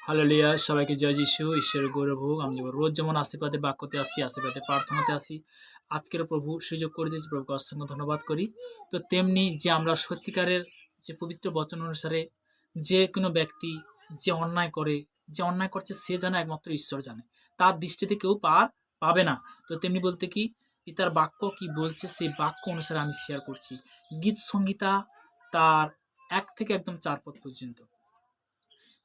Hallelujah, সবাইকে জয় যিশু। ঈশ্বরের গৌরব হোক। আমি রোজ যেমন আশীর্বাদের বাক্যতে আসি, আশীর্বাদের প্রার্থনাতে আসি, আজকের প্রভু সুযোগ করে দিয়েছে, প্রভুকে অসংখ্য ধন্যবাদ করি। তো তেমনি যে আমরা সত্যিকারের যে পবিত্র বচন অনুসারে যে কোনো ব্যক্তি যে অন্যায় করে, যে অন্যায় করছে সে জানে, একমাত্র ঈশ্বর জানে, তার দৃষ্টিতে কেউ পার পাবে না। তো তেমনি বলতে কি পিতার বাক্য কি বলছে সেই বাক্য অনুসারে আমি শেয়ার করছি। গীত সংহিতা তার 1 থেকে একদম 4 পদ পর্যন্ত।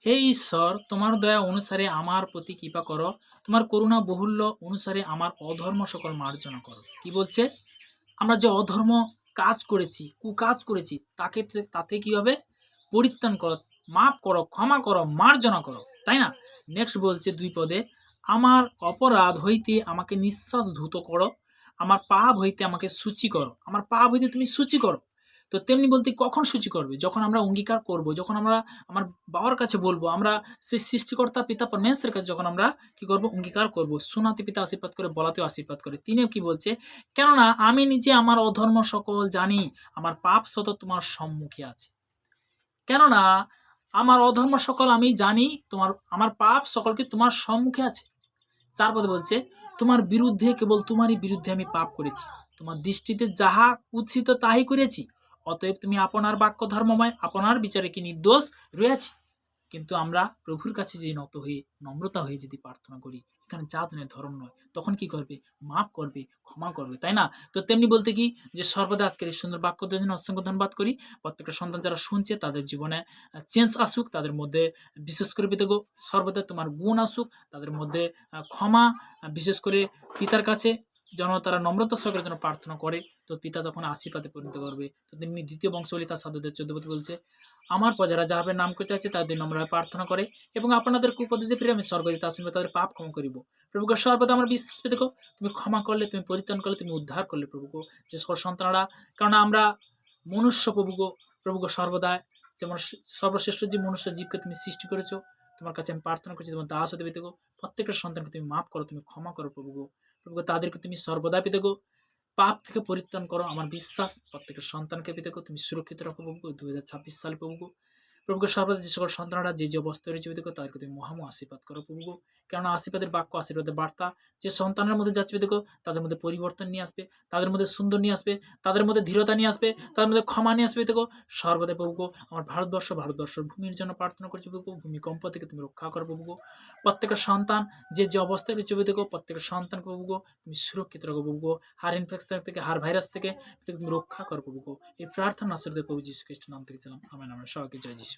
হে ঈশ্বর, তোমার দয়া অনুসারে আমার প্রতি কৃপা করো, তোমার করুণা বহুল্য অনুসারে আমার অধর্ম সকল মার্জনা করো। কি বলছে? আমরা যে অধর্ম কাজ করেছি, কুকাজ করেছি, তাতে কি হবে? পরিত্রাণ করো, মাফ করো, ক্ষমা করো, মার্জনা করো, তাই না? নেক্সট বলছে 2 পদে, আমার অপরাধ হইতে আমাকে নিঃশ্বাস ধুত করো, আমার পাপ হইতে আমাকে সূচি করো। আমার পাপ হইতে তুমি সূচি করো। তো তেমনি বলতে কখন সূচি করবে? যখন আমরা অঙ্গীকার করব, যখন আমরা আমার বাবার কাছে বলবো, আমরা সেই সৃষ্টিকর্তা পিতা পরমেশ্বরের কাছে যখন আমরা কি করব? অঙ্গীকার করব। শোনাতে পিতা আশীর্বাদ করে, বলাতেও আশীর্বাদ করে। তিনিও কি বলছে? কেননা আমি নিজে আমার অধর্ম সকল জানি, আমার পাপ শত তোমার সম্মুখে আছে। কেননা আমার অধর্ম সকল আমি জানি, আমার পাপ সকলকে তোমার সম্মুখে আছে। 4 পদে বলছে, তোমার বিরুদ্ধে, কেবল তোমারই বিরুদ্ধে আমি পাপ করেছি, তোমার দৃষ্টিতে যাহা কুৎসিত তাহাই করেছি, অতএব তুমি আপনার বাক্য ধর্মময়, আপনার বিচারে কি নির্দোষ রয়েছি। কিন্তু আমরা প্রভুর কাছে যে নত হয়ে, নম্রতা হয়ে যদি প্রার্থনা করি, এখানে জাত নয়, ধর্ম নয়, তখন কি করবে? মাফ করবে, ক্ষমা করবে, তাই না? তো তেমনি বলতে কি যে সর্বদা আজকের এই সুন্দর বাক্য দেওয়ার জন্য অসংখ্য ধন্যবাদ করি। প্রত্যেকটা সন্তান যারা শুনছে তাদের জীবনে চেঞ্জ আসুক, তাদের মধ্যে বিশেষ করে পিতাগো সর্বদা তোমার গুণ আসুক, তাদের মধ্যে ক্ষমা, বিশেষ করে পিতার কাছে যেন তারা নম্রতা সহকারে যেন প্রার্থনা করে, তো পিতা তখন আশীর্বাদে পরিণত করবে। তো তেমনি 2 বংশাবলী তার সাধুদের 14 পদে বলছে, আমার প্রজারা যাহাবে নাম করিতে আছে তাদের নম্রভাবে প্রার্থনা করে এবং আপনাদের কুপদ্ধতি ফিরে আমি স্বর্গদূত আসিবে তাদের পাপ ক্ষমা করিব। প্রভুকে সর্বদা আমার বিশ্বাস পেতে দেখো, তুমি ক্ষমা করলে, তুমি পরিত্রাণ করলে, তুমি উদ্ধার করলে প্রভুকে যে সকল সন্তানরা, কারণ আমরা মনুষ্য প্রভুকে সর্বদা যেমন সর্বশ্রেষ্ঠ যে মনুষ্য জীবকে তুমি সৃষ্টি করেছো, তোমার কাছে আমি প্রার্থনা করছি, তোমার দাস হতে পেতে গো, প্রত্যেকটা সন্তানকে তুমি মাফ করো, তুমি ক্ষমা করো প্রভুকে তাদেরকে তুমি সর্বদা পেতে গো, পাপ থেকে পরিত্রাণ করো। আমার বিশ্বাস প্রত্যেকের সন্তানকে পেতে তুমি সুরক্ষিত রাখো প্রভু 2026 সালে প্রভুকে সর্বদা যে সকল সন্তানরা যে অবস্থায় রয়েছে তাদেরকে তুমি মহামহ আশীর্বাদ করো প্রভু। কেননা আশীর্বাদের বাক্য, আশীর্বাদের বার্তা যে সন্তানের মধ্যে যাচ্ছে দেখো, তাদের মধ্যে পরিবর্তন নিয়ে আসবে, তাদের মধ্যে সুন্দর নিয়ে আসবে, তাদের মধ্যে ধীরতা নিয়ে আসবে, তাদের মধ্যে ক্ষমা নিয়ে আসবে দেখো সর্বদা প্রভু। আমার ভারতবর্ষের ভূমির জন্য প্রার্থনা করছি প্রভু, ভূমিকম্প থেকে তুমি রক্ষা করো প্রভু। প্রত্যেকের সন্তান যে অবস্থায় রয়েছে দেখো, প্রত্যেকের সন্তান প্রভু তুমি সুরক্ষিত রাখো প্রভু। হার ইনফেকশন থেকে, হার ভাইরাস থেকে তুমি রক্ষা করো প্রভু। এই প্রার্থনা আশীর্বাদ প্রভু যীশু খ্রিস্টের নাম থেকে ছিলাম। আমেন। আমরা সবাইকে জয় যীশু।